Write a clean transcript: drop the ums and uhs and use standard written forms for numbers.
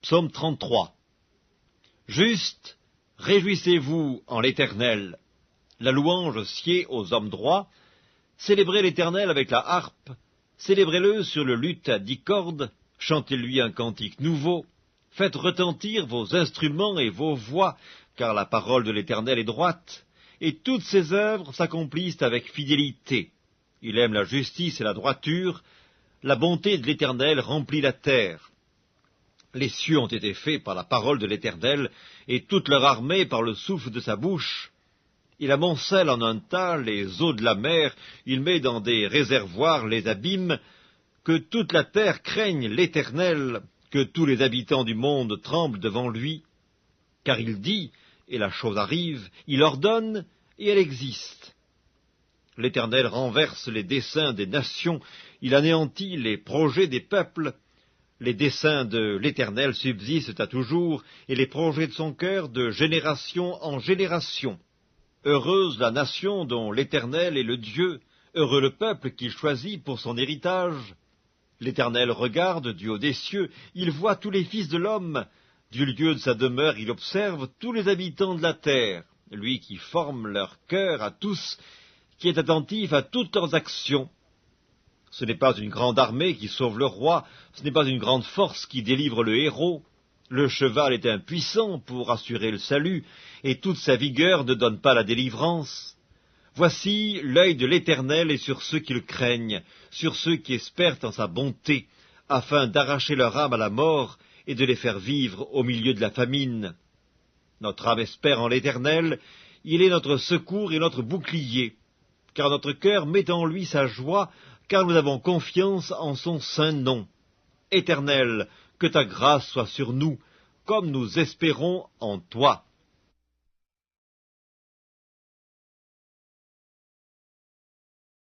Psaume 33. Juste, réjouissez-vous en l'Éternel. La louange sied aux hommes droits. Célébrez l'Éternel avec la harpe. Célébrez-le sur le luth à 10 cordes. Chantez-lui un cantique nouveau. Faites retentir vos instruments et vos voix, car la parole de l'Éternel est droite, et toutes ses œuvres s'accomplissent avec fidélité. Il aime la justice et la droiture. La bonté de l'Éternel remplit la terre. Les cieux ont été faits par la parole de l'Éternel, et toute leur armée par le souffle de sa bouche. Il amoncelle en un tas les eaux de la mer, il met dans des réservoirs les abîmes. Que toute la terre craigne l'Éternel, que tous les habitants du monde tremblent devant lui. Car il dit, et la chose arrive, il ordonne, et elle existe. L'Éternel renverse les desseins des nations, il anéantit les projets des peuples. Les desseins de l'Éternel subsistent à toujours, et les projets de son cœur de génération en génération. Heureuse la nation dont l'Éternel est le Dieu, heureux le peuple qu'il choisit pour son héritage. L'Éternel regarde du haut des cieux, il voit tous les fils de l'homme. Du lieu de sa demeure, il observe tous les habitants de la terre, lui qui forme leur cœur à tous, qui est attentif à toutes leurs actions. Ce n'est pas une grande armée qui sauve le roi, ce n'est pas une grande force qui délivre le héros. Le cheval est impuissant pour assurer le salut, et toute sa vigueur ne donne pas la délivrance. Voici l'œil de l'Éternel est sur ceux qui le craignent, sur ceux qui espèrent en sa bonté, afin d'arracher leur âme à la mort et de les faire vivre au milieu de la famine. Notre âme espère en l'Éternel, il est notre secours et notre bouclier, car notre cœur met en lui sa joie, car nous avons confiance en son saint nom. Éternel, que ta grâce soit sur nous, comme nous espérons en toi.